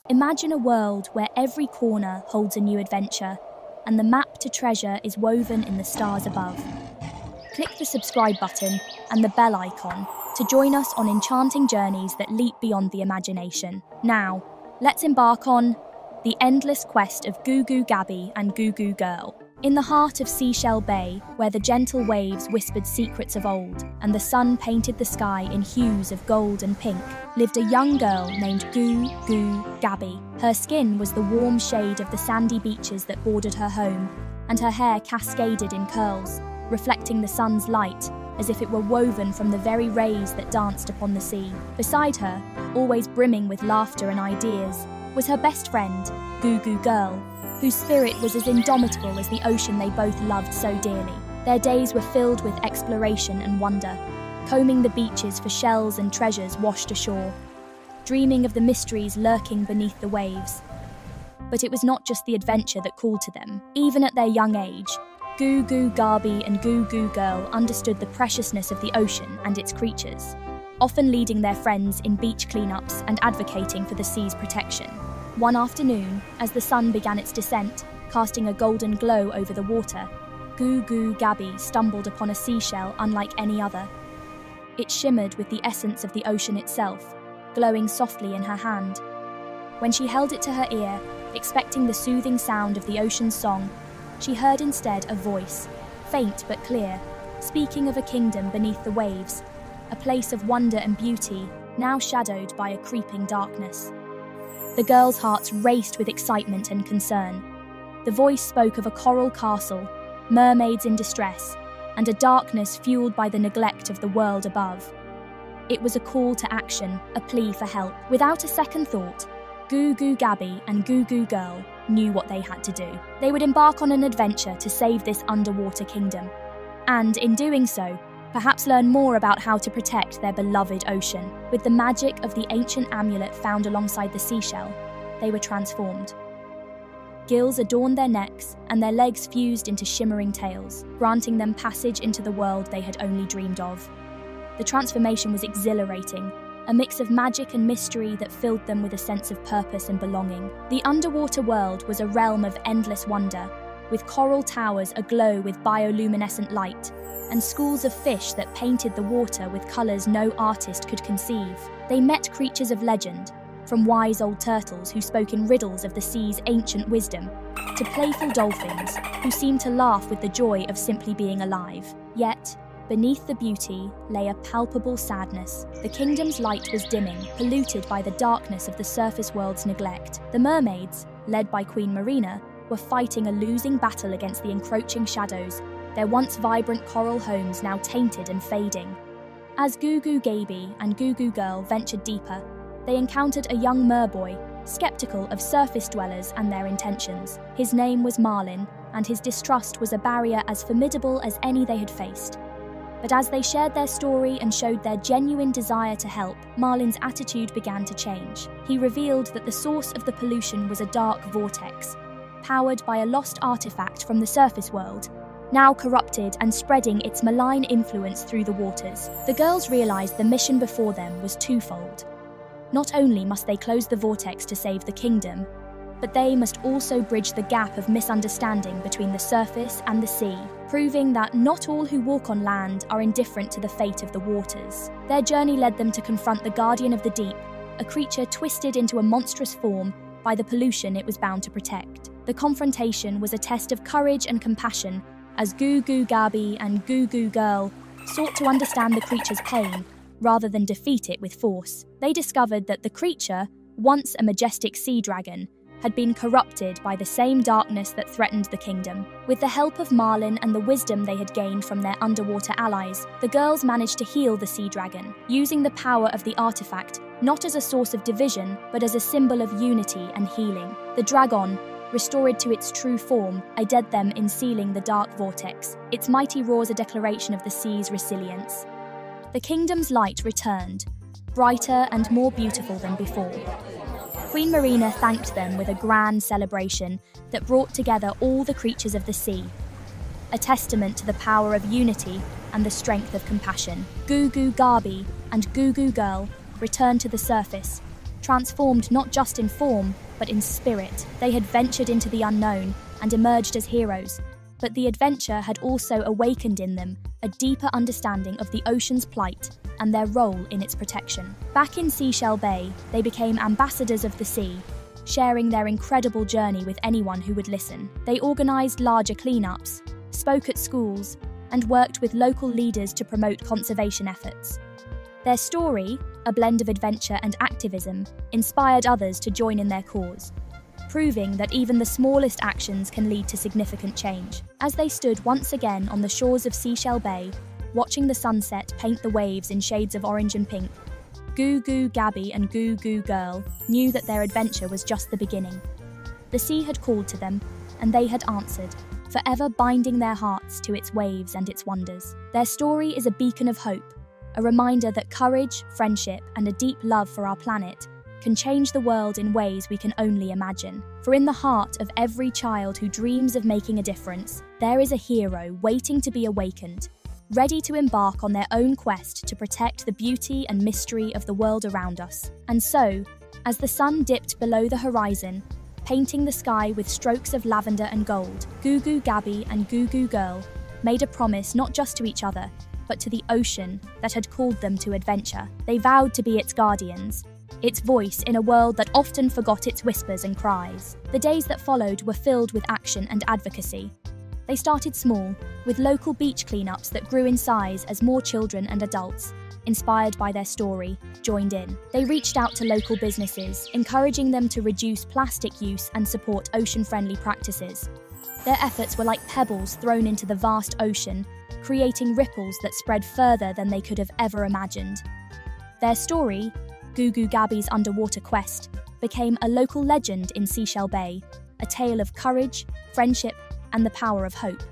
Imagine a world where every corner holds a new adventure, and the map to treasure is woven in the stars above. Click the subscribe button and the bell icon to join us on enchanting journeys that leap beyond the imagination. Now, let's embark on the endless quest of Goo Goo Gaby and Goo Goo Girl. In the heart of Seashell Bay, where the gentle waves whispered secrets of old, and the sun painted the sky in hues of gold and pink, lived a young girl named Goo Goo Gaby. Her skin was the warm shade of the sandy beaches that bordered her home, and her hair cascaded in curls, reflecting the sun's light, as if it were woven from the very rays that danced upon the sea. Beside her, always brimming with laughter and ideas, was her best friend, Goo Goo Girl, whose spirit was as indomitable as the ocean they both loved so dearly. Their days were filled with exploration and wonder, combing the beaches for shells and treasures washed ashore, dreaming of the mysteries lurking beneath the waves. But it was not just the adventure that called to them. Even at their young age, Goo Goo Gaby and Goo Goo Girl understood the preciousness of the ocean and its creatures, often leading their friends in beach cleanups and advocating for the sea's protection. One afternoon, as the sun began its descent, casting a golden glow over the water, Goo Goo Gaby stumbled upon a seashell unlike any other. It shimmered with the essence of the ocean itself, glowing softly in her hand. When she held it to her ear, expecting the soothing sound of the ocean's song, she heard instead a voice, faint but clear, speaking of a kingdom beneath the waves, a place of wonder and beauty, now shadowed by a creeping darkness. The girls' hearts raced with excitement and concern. The voice spoke of a coral castle, mermaids in distress, and a darkness fueled by the neglect of the world above. It was a call to action, a plea for help. Without a second thought, Goo Goo Gaby and Goo Goo Girl knew what they had to do. They would embark on an adventure to save this underwater kingdom, and in doing so, perhaps learn more about how to protect their beloved ocean. With the magic of the ancient amulet found alongside the seashell, they were transformed. Gills adorned their necks, and their legs fused into shimmering tails, granting them passage into the world they had only dreamed of. The transformation was exhilarating, a mix of magic and mystery that filled them with a sense of purpose and belonging. The underwater world was a realm of endless wonder, with coral towers aglow with bioluminescent light, and schools of fish that painted the water with colours no artist could conceive. They met creatures of legend, from wise old turtles who spoke in riddles of the sea's ancient wisdom, to playful dolphins who seemed to laugh with the joy of simply being alive. Yet, beneath the beauty lay a palpable sadness. The kingdom's light was dimming, polluted by the darkness of the surface world's neglect. The mermaids, led by Queen Marina, were fighting a losing battle against the encroaching shadows, their once vibrant coral homes now tainted and fading. As Goo Goo Gaby and Goo Goo Girl ventured deeper, they encountered a young merboy, skeptical of surface dwellers and their intentions. His name was Marlin, and his distrust was a barrier as formidable as any they had faced. But as they shared their story and showed their genuine desire to help, Marlin's attitude began to change. He revealed that the source of the pollution was a dark vortex, powered by a lost artifact from the surface world, now corrupted and spreading its malign influence through the waters. The girls realized the mission before them was twofold. Not only must they close the vortex to save the kingdom, but they must also bridge the gap of misunderstanding between the surface and the sea, proving that not all who walk on land are indifferent to the fate of the waters. Their journey led them to confront the guardian of the deep, a creature twisted into a monstrous form by the pollution it was bound to protect. The confrontation was a test of courage and compassion, as Goo Goo Gaby and Goo Goo Girl sought to understand the creature's pain, rather than defeat it with force. They discovered that the creature, once a majestic sea dragon, had been corrupted by the same darkness that threatened the kingdom. With the help of Marlin and the wisdom they had gained from their underwater allies, the girls managed to heal the sea dragon, using the power of the artifact not as a source of division, but as a symbol of unity and healing. The dragon, restored to its true form, aided them in sealing the Dark Vortex, its mighty roars a declaration of the sea's resilience. The kingdom's light returned, brighter and more beautiful than before. Queen Marina thanked them with a grand celebration that brought together all the creatures of the sea, a testament to the power of unity and the strength of compassion. Goo Goo Gaby and Goo Goo Girl returned to the surface, Transformed not just in form, but in spirit, they had ventured into the unknown and emerged as heroes. But the adventure had also awakened in them a deeper understanding of the ocean's plight and their role in its protection. Back in Seashell Bay, they became ambassadors of the sea, sharing their incredible journey with anyone who would listen. They organised larger cleanups, spoke at schools, and worked with local leaders to promote conservation efforts. Their story, a blend of adventure and activism, inspired others to join in their cause, proving that even the smallest actions can lead to significant change. As they stood once again on the shores of Seashell Bay, watching the sunset paint the waves in shades of orange and pink, Goo Goo Gaby and Goo Goo Girl knew that their adventure was just the beginning. The sea had called to them, and they had answered, forever binding their hearts to its waves and its wonders. Their story is a beacon of hope, a reminder that courage, friendship, and a deep love for our planet can change the world in ways we can only imagine. For in the heart of every child who dreams of making a difference, there is a hero waiting to be awakened, ready to embark on their own quest to protect the beauty and mystery of the world around us. And so, as the sun dipped below the horizon, painting the sky with strokes of lavender and gold, Goo Goo Gaby and Goo Goo Girl made a promise not just to each other, but to the ocean that had called them to adventure. They vowed to be its guardians, its voice in a world that often forgot its whispers and cries. The days that followed were filled with action and advocacy. They started small, with local beach cleanups that grew in size as more children and adults, inspired by their story, joined in. They reached out to local businesses, encouraging them to reduce plastic use and support ocean-friendly practices. Their efforts were like pebbles thrown into the vast ocean, creating ripples that spread further than they could have ever imagined. Their story, Goo Goo Gaby's underwater quest, became a local legend in Seashell Bay, a tale of courage, friendship, and the power of hope.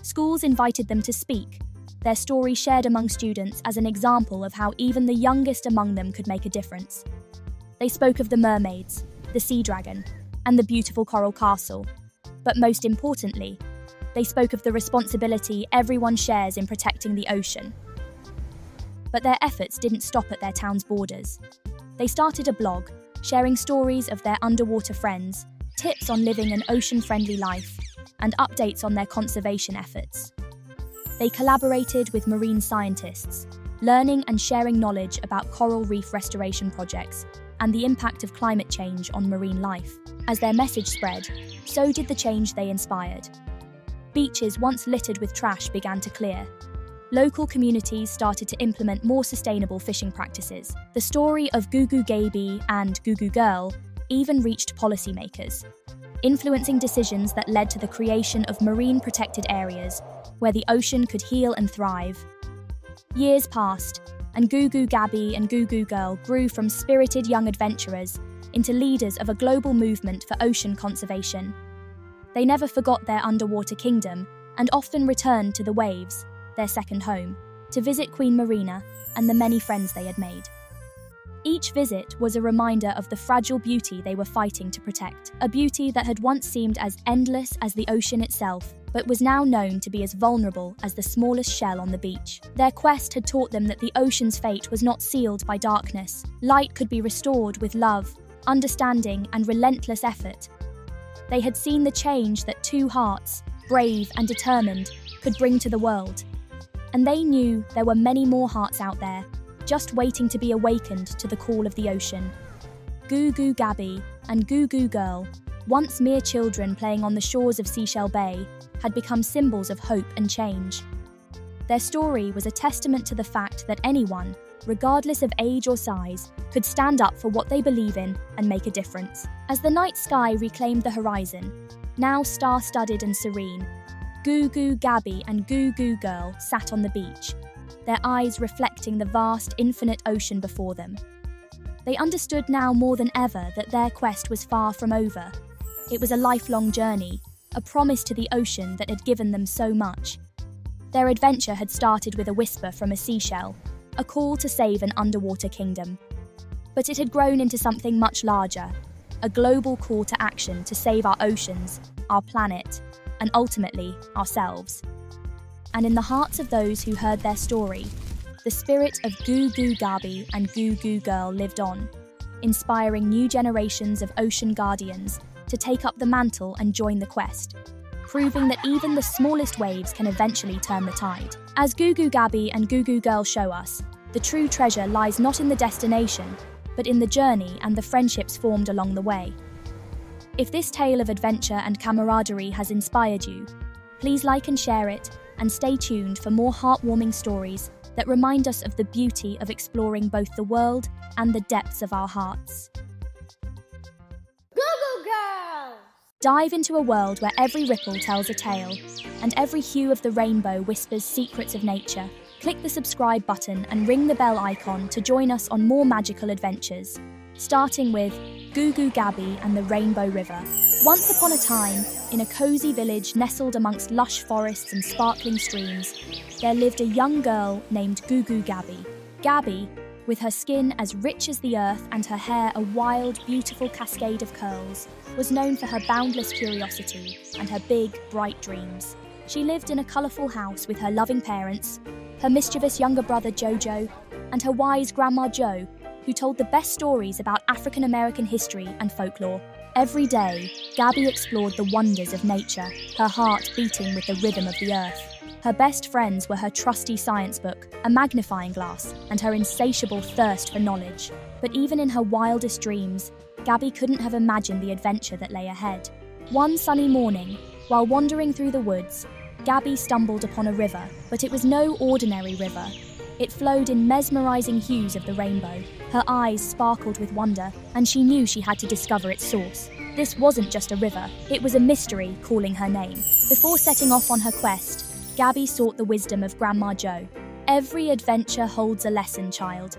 Schools invited them to speak, their story shared among students as an example of how even the youngest among them could make a difference. They spoke of the mermaids, the sea dragon, and the beautiful coral castle. But most importantly, they spoke of the responsibility everyone shares in protecting the ocean. But their efforts didn't stop at their town's borders. They started a blog, sharing stories of their underwater friends, tips on living an ocean-friendly life, and updates on their conservation efforts. They collaborated with marine scientists, learning and sharing knowledge about coral reef restoration projects and the impact of climate change on marine life. As their message spread, so did the change they inspired. Beaches once littered with trash began to clear. Local communities started to implement more sustainable fishing practices. The story of Goo Goo Gaby and Goo Goo Girl even reached policymakers, influencing decisions that led to the creation of marine protected areas where the ocean could heal and thrive. Years passed, and Goo Goo Gaby and Goo Goo Girl grew from spirited young adventurers into leaders of a global movement for ocean conservation. They never forgot their underwater kingdom and often returned to the waves, their second home, to visit Queen Marina and the many friends they had made. Each visit was a reminder of the fragile beauty they were fighting to protect, a beauty that had once seemed as endless as the ocean itself, but was now known to be as vulnerable as the smallest shell on the beach. Their quest had taught them that the ocean's fate was not sealed by darkness. Light could be restored with love, understanding, and relentless effort. They had seen the change that two hearts, brave and determined, could bring to the world. And they knew there were many more hearts out there, just waiting to be awakened to the call of the ocean. Goo Goo Gaby and Goo Goo Girl, once mere children playing on the shores of Seashell Bay, had become symbols of hope and change. Their story was a testament to the fact that anyone, regardless of age or size, could stand up for what they believe in and make a difference. As the night sky reclaimed the horizon, now star-studded and serene, Goo Goo Gaby and Goo Goo Girl sat on the beach, their eyes reflecting the vast, infinite ocean before them. They understood now more than ever that their quest was far from over. It was a lifelong journey, a promise to the ocean that had given them so much. Their adventure had started with a whisper from a seashell, a call to save an underwater kingdom. But it had grown into something much larger, a global call to action to save our oceans, our planet, and ultimately, ourselves. And in the hearts of those who heard their story, the spirit of Goo Goo Gaby and Goo Goo Girl lived on, inspiring new generations of ocean guardians to take up the mantle and join the quest, proving that even the smallest waves can eventually turn the tide. As Goo Goo Gaby and Goo Goo Girl show us, the true treasure lies not in the destination, but in the journey and the friendships formed along the way. If this tale of adventure and camaraderie has inspired you, please like and share it, and stay tuned for more heartwarming stories that remind us of the beauty of exploring both the world and the depths of our hearts. Goo Goo Girl! Dive into a world where every ripple tells a tale, and every hue of the rainbow whispers secrets of nature. Click the subscribe button and ring the bell icon to join us on more magical adventures, starting with Goo Goo Gaby and the Rainbow River. Once upon a time, in a cozy village nestled amongst lush forests and sparkling streams, there lived a young girl named Goo Goo Gaby. Gaby, with her skin as rich as the earth and her hair a wild, beautiful cascade of curls, was known for her boundless curiosity and her big, bright dreams. She lived in a colourful house with her loving parents, her mischievous younger brother Jojo, and her wise grandma Jo, who told the best stories about African American history and folklore. Every day, Gaby explored the wonders of nature, her heart beating with the rhythm of the earth. Her best friends were her trusty science book, a magnifying glass, and her insatiable thirst for knowledge. But even in her wildest dreams, Gaby couldn't have imagined the adventure that lay ahead. One sunny morning, while wandering through the woods, Gaby stumbled upon a river, but it was no ordinary river. It flowed in mesmerizing hues of the rainbow. Her eyes sparkled with wonder, and she knew she had to discover its source. This wasn't just a river, it was a mystery calling her name. Before setting off on her quest, Gaby sought the wisdom of Grandma Jo. Every adventure holds a lesson, child.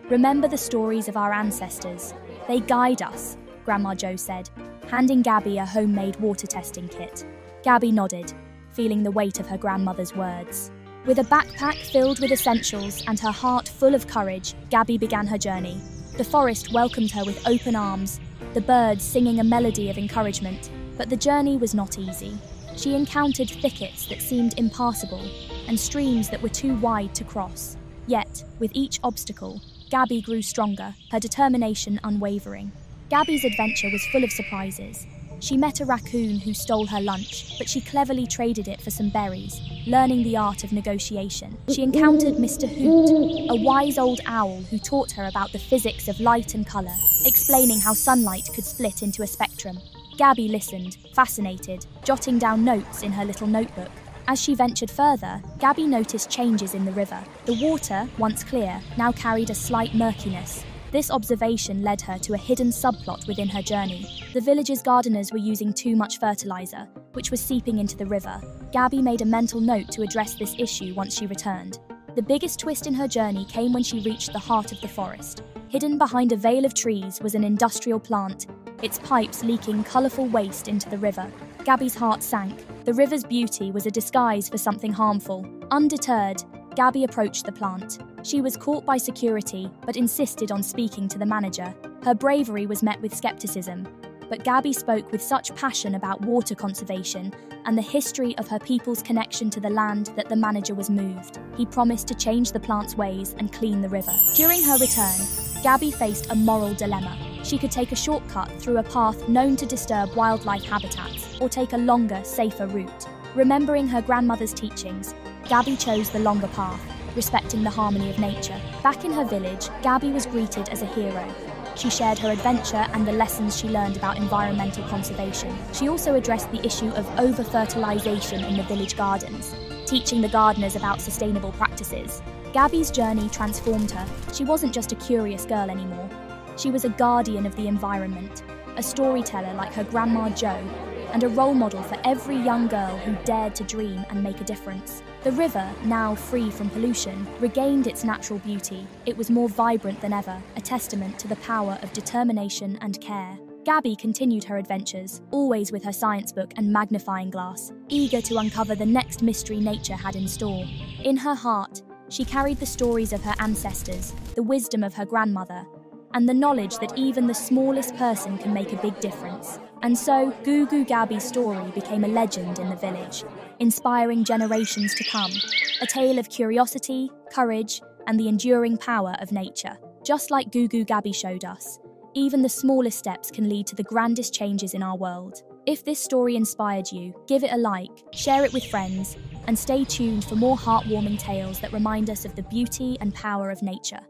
Remember the stories of our ancestors. They guide us, Grandma Jo said, handing Gaby a homemade water testing kit. Gaby nodded, feeling the weight of her grandmother's words. With a backpack filled with essentials and her heart full of courage, Gaby began her journey. The forest welcomed her with open arms, the birds singing a melody of encouragement. But the journey was not easy. She encountered thickets that seemed impassable and streams that were too wide to cross. Yet, with each obstacle, Gaby grew stronger, her determination unwavering. Gaby's adventure was full of surprises. She met a raccoon who stole her lunch, but she cleverly traded it for some berries, learning the art of negotiation. She encountered Mr. Hoot, a wise old owl who taught her about the physics of light and colour, explaining how sunlight could split into a spectrum. Gaby listened, fascinated, jotting down notes in her little notebook. As she ventured further, Gaby noticed changes in the river. The water, once clear, now carried a slight murkiness. This observation led her to a hidden subplot within her journey. The village's gardeners were using too much fertilizer, which was seeping into the river. Gaby made a mental note to address this issue once she returned. The biggest twist in her journey came when she reached the heart of the forest. Hidden behind a veil of trees was an industrial plant, its pipes leaking colourful waste into the river. Gaby's heart sank. The river's beauty was a disguise for something harmful. Undeterred, Gaby approached the plant. She was caught by security, but insisted on speaking to the manager. Her bravery was met with skepticism, but Gaby spoke with such passion about water conservation and the history of her people's connection to the land that the manager was moved. He promised to change the plant's ways and clean the river. During her return, Gaby faced a moral dilemma. She could take a shortcut through a path known to disturb wildlife habitats, or take a longer, safer route. Remembering her grandmother's teachings, Gaby chose the longer path, respecting the harmony of nature. Back in her village, Gaby was greeted as a hero. She shared her adventure and the lessons she learned about environmental conservation. She also addressed the issue of over-fertilization in the village gardens, teaching the gardeners about sustainable practices. Gaby's journey transformed her. She wasn't just a curious girl anymore. She was a guardian of the environment, a storyteller like her Grandma Jo, and a role model for every young girl who dared to dream and make a difference. The river, now free from pollution, regained its natural beauty. It was more vibrant than ever, a testament to the power of determination and care. Gaby continued her adventures, always with her science book and magnifying glass, eager to uncover the next mystery nature had in store. In her heart, she carried the stories of her ancestors, the wisdom of her grandmother, and the knowledge that even the smallest person can make a big difference. And so, Goo Goo Gaby's story became a legend in the village, inspiring generations to come, a tale of curiosity, courage, and the enduring power of nature. Just like Goo Goo Gaby showed us, Even the smallest steps can lead to the grandest changes in our world. If this story inspired you, give it a like, share it with friends, and stay tuned for more heartwarming tales that remind us of the beauty and power of nature.